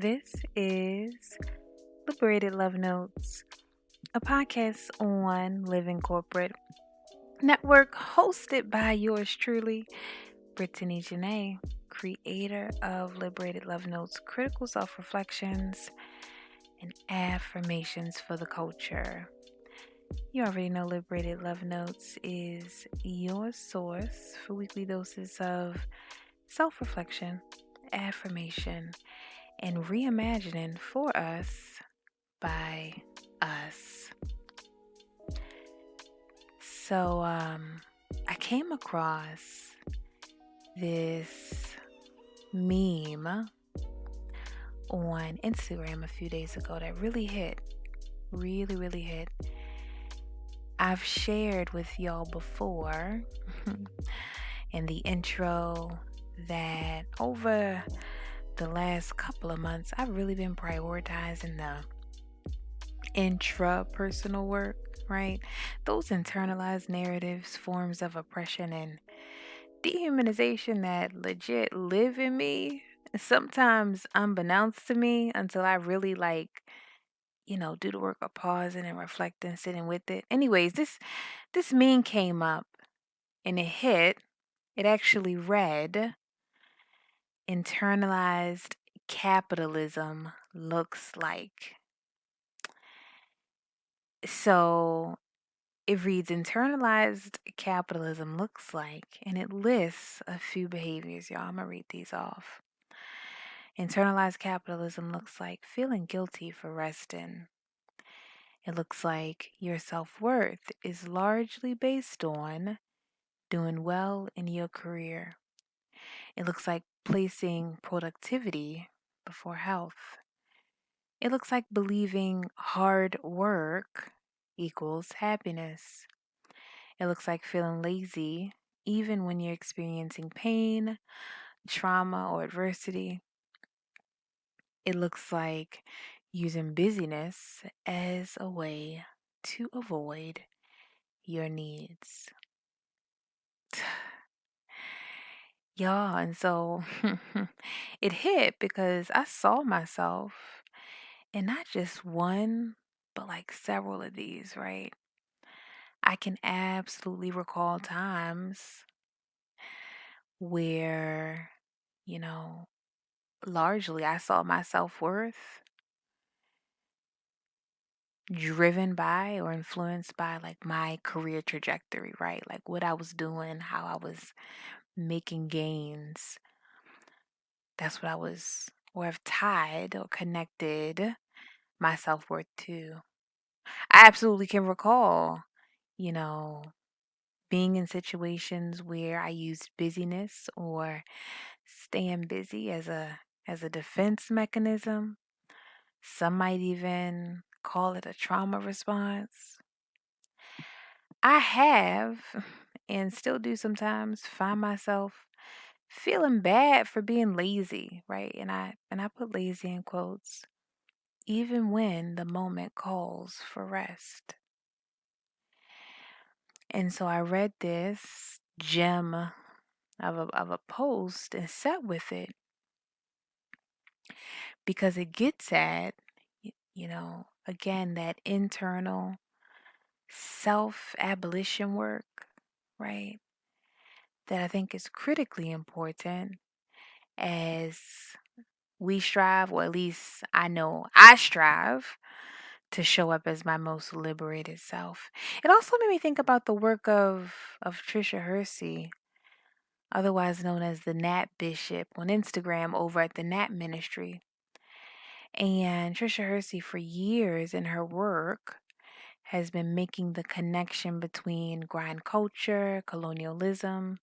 This is Liberated Love Notes, a podcast on Living Corporate Network hosted by yours truly, Brittany Janay, creator of Liberated Love Notes, critical self reflections and affirmations for the culture. You already know Liberated Love Notes is your source for weekly doses of self reflection, affirmation, and reimagining for us by us. So, I came across this meme on Instagram a few days ago that really hit. Really hit. I've shared with y'all before in the intro that over the last couple of months, I've really been prioritizing the intrapersonal work, right? Those internalized narratives, forms of oppression, and dehumanization that legit live in me, sometimes unbeknownst to me until I really do the work of pausing and reflecting, sitting with it. Anyways, this meme came up and it hit. It actually read, internalized capitalism looks like. So it reads, internalized capitalism looks like, and it lists a few behaviors, y'all. I'm going to read these off. Internalized capitalism looks like feeling guilty for resting. It looks like your self worth is largely based on doing well in your career. It looks like placing productivity before health. It looks like believing hard work equals happiness. It looks like feeling lazy even when you're experiencing pain, trauma, or adversity. It looks like using busyness as a way to avoid your needs. Y'all, and so it hit because I saw myself in not just one, but like several of these, right? I can absolutely recall times where, you know, largely I saw my self worth driven by or influenced by like my career trajectory, right? Like what I was doing, how I was making gains. That's what I was, or have tied or connected my self worth to. I absolutely can recall, you know, being in situations where I used busyness or staying busy as a defense mechanism. Some might even call it a trauma response. I have and still do sometimes find myself feeling bad for being lazy, right? And I put lazy in quotes, even when the moment calls for rest. And so I read this gem of a post and sat with it because it gets at, again, that internal self abolition work, right? That I think is critically important as we strive, or at least I know I strive to show up as my most liberated self. It also made me think about the work of Trisha Hersey, otherwise known as the Nat Bishop, on Instagram over at the Nat Ministry. And Trisha Hersey, for years in her work, has been making the connection between grind culture, colonialism,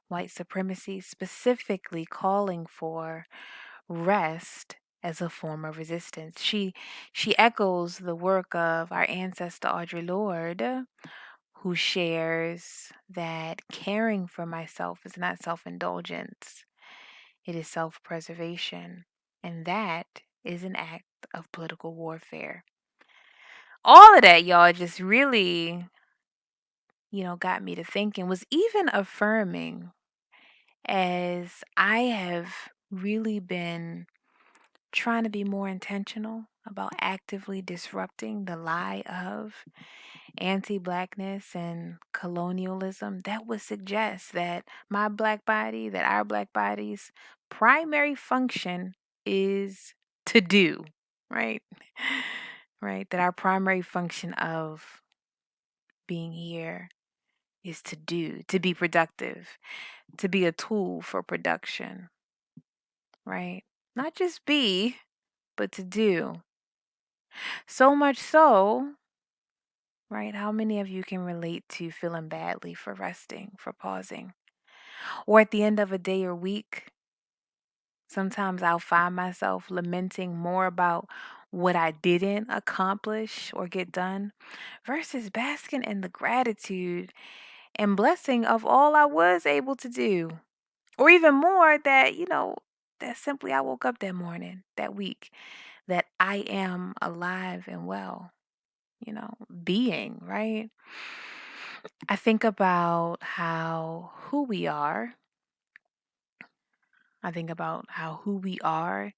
white supremacy, specifically calling for rest as a form of resistance. She echoes the work of our ancestor Audre Lorde, who shares that caring for myself is not self-indulgence, it is self-preservation, and that is an act of political warfare. All of that, y'all, just really, got me to thinking, was even affirming as I have really been trying to be more intentional about actively disrupting the lie of anti-Blackness and colonialism, that would suggest that my Black body, that our Black bodies' primary function is to do, right? Right? That our primary function of being here is to do, to be productive, to be a tool for production, right? Not just be, but to do. So much so, right? How many of you can relate to feeling badly for resting, for pausing? Or at the end of a day or week, sometimes I'll find myself lamenting more about what I didn't accomplish or get done versus basking in the gratitude and blessing of all I was able to do. Or even more that, that simply I woke up that morning, that week, that I am alive and well, being, right? I think about how who we are. I think about how who we are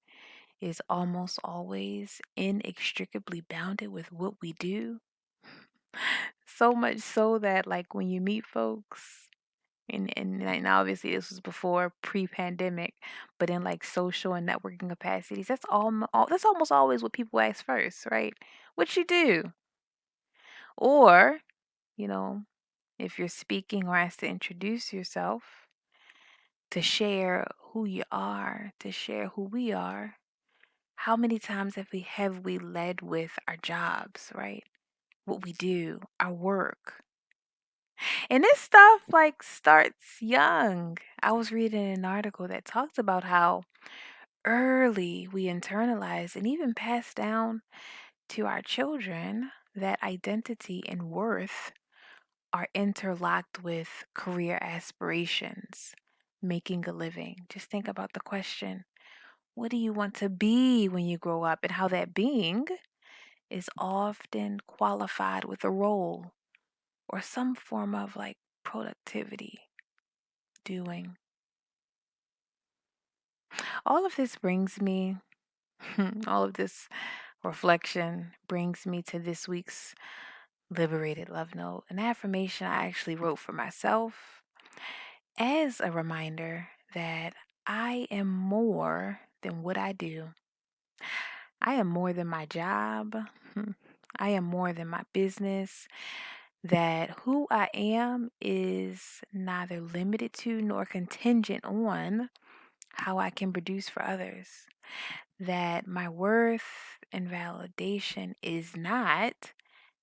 is almost always inextricably bounded with what we do. So much so that, like, when you meet folks, and obviously this was before pre-pandemic, but in like social and networking capacities, that's almost always what people ask first, right? What you do, or you know, if you're speaking or asked to introduce yourself, to share who you are, to share who we are. How many times have we led with our jobs, right? What we do, our work. And this stuff like starts young. I was reading an article that talked about how early we internalize and even pass down to our children that identity and worth are interlocked with career aspirations, making a living. Just think about the question, what do you want to be when you grow up? And how that being is often qualified with a role or some form of like productivity, doing. All of this brings me, all of this reflection brings me to this week's Liberated Love Note, an affirmation I actually wrote for myself as a reminder that I am more than what I do. I am more than my job. I am more than my business. That who I am is neither limited to nor contingent on how I can produce for others. That my worth and validation is not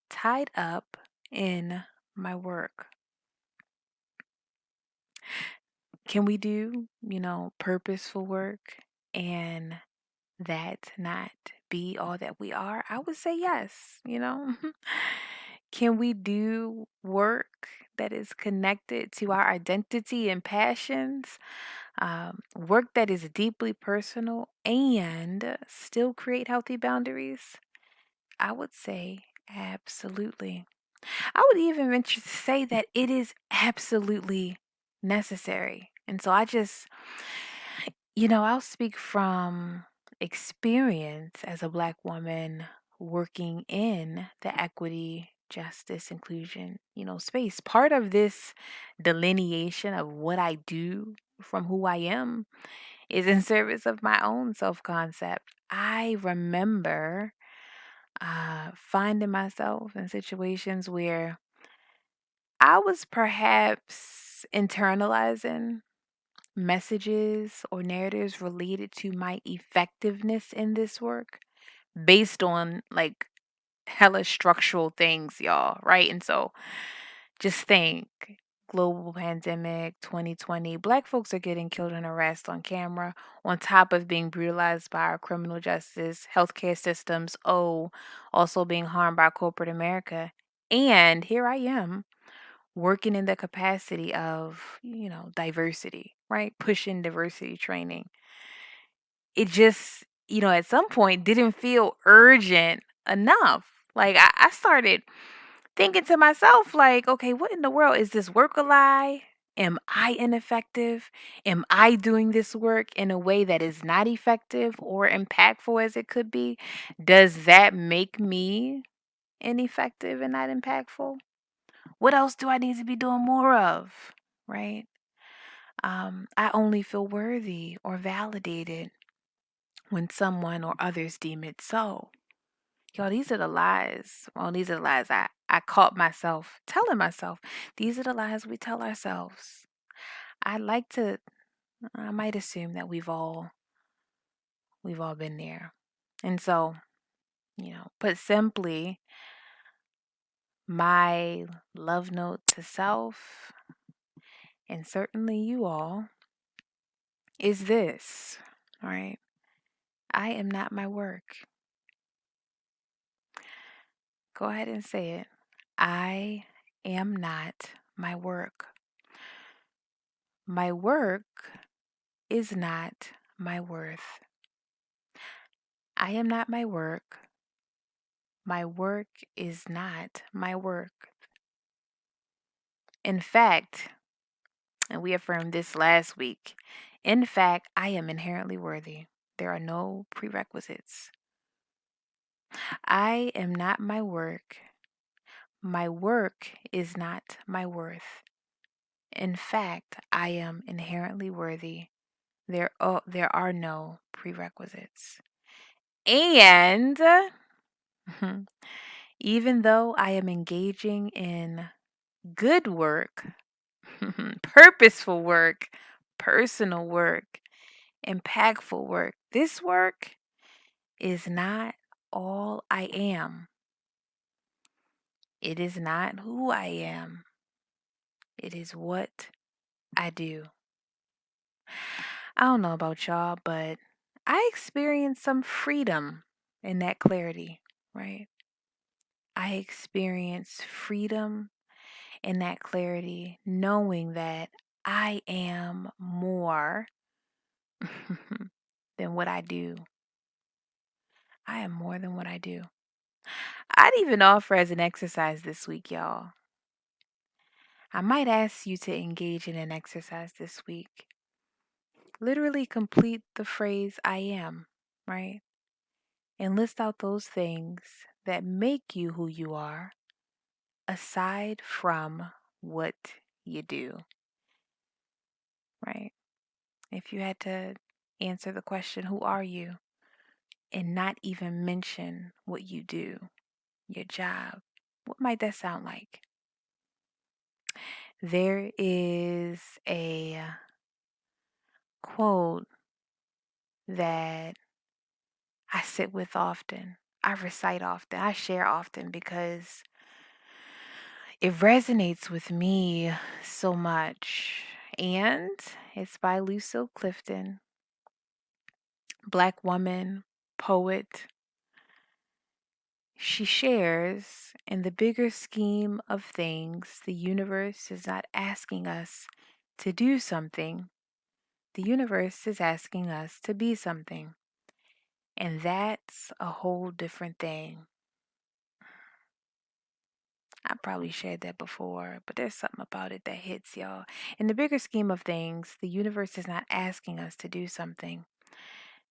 tied up in my work. Can we do, purposeful work and that not be all that we are? I would say yes. Can we do work that is connected to our identity and passions? Work that is deeply personal and still create healthy boundaries? I would say absolutely. I would even venture to say that it is absolutely necessary. And so I'll speak from experience as a Black woman working in the equity, justice, inclusion, space. Part of this delineation of what I do from who I am is in service of my own self concept. I remember finding myself in situations where I was perhaps internalizing messages or narratives related to my effectiveness in this work based on like hella structural things, y'all, right? And so just think, global pandemic 2020, Black folks are getting killed and arrested on camera on top of being brutalized by our criminal justice, healthcare systems, also being harmed by corporate America. And here I am working in the capacity of, diversity, right? Pushing diversity training. It just, at some point didn't feel urgent enough. Like I started thinking to myself, like, okay, what in the world is this work a lie? Am I ineffective? Am I doing this work in a way that is not effective or impactful as it could be? Does that make me ineffective and not impactful? What else do I need to be doing more of? Right? I only feel worthy or validated when someone or others deem it so. Y'all, these are the lies. Well, these are the lies I caught myself telling myself. These are the lies we tell ourselves. I might assume that we've all been there. And so, put simply, my love note to self, and certainly you all, is this, all right? I am not my work. Go ahead and say it. I am not my work. My work is not my worth. I am not my work. My work is not my work. In fact, and we affirmed this last week, in fact, I am inherently worthy. There are no prerequisites. I am not my work. My work is not my worth. In fact, I am inherently worthy. There are no prerequisites. And even though I am engaging in good work, purposeful work, personal work, impactful work, this work is not all I am. It is not who I am. It is what I do. I don't know about y'all, but I experienced some freedom in that clarity, right? I experienced freedom in that clarity, knowing that I am more than what I do. I am more than what I do. I'd even offer as an exercise this week, y'all. I might ask you to engage in an exercise this week. Literally complete the phrase I am, right? And list out those things that make you who you are aside from what you do, right? If you had to answer the question, who are you? And not even mention what you do, your job, what might that sound like? There is a quote that I sit with often, I recite often, I share often because it resonates with me so much. And it's by Lucille Clifton, Black woman, poet. She shares, in the bigger scheme of things, the universe is not asking us to do something. The universe is asking us to be something. And that's a whole different thing. I probably shared that before, but there's something about it that hits y'all. In the bigger scheme of things, the universe is not asking us to do something.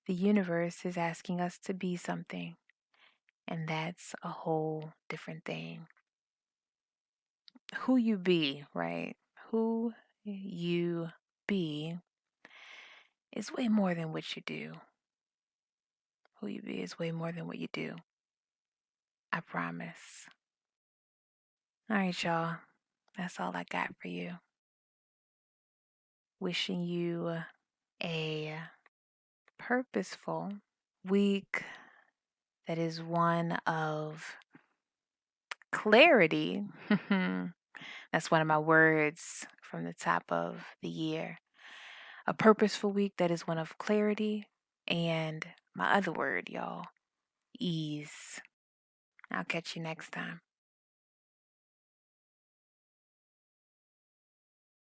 The universe is asking us to be something. And that's a whole different thing. Who you be, right? Who you be is way more than what you do. Who you be is way more than what you do. I promise. All right, y'all. That's all I got for you. Wishing you a purposeful week that is one of clarity. That's one of my words from the top of the year. A purposeful week that is one of clarity. And my other word, y'all, ease. I'll catch you next time.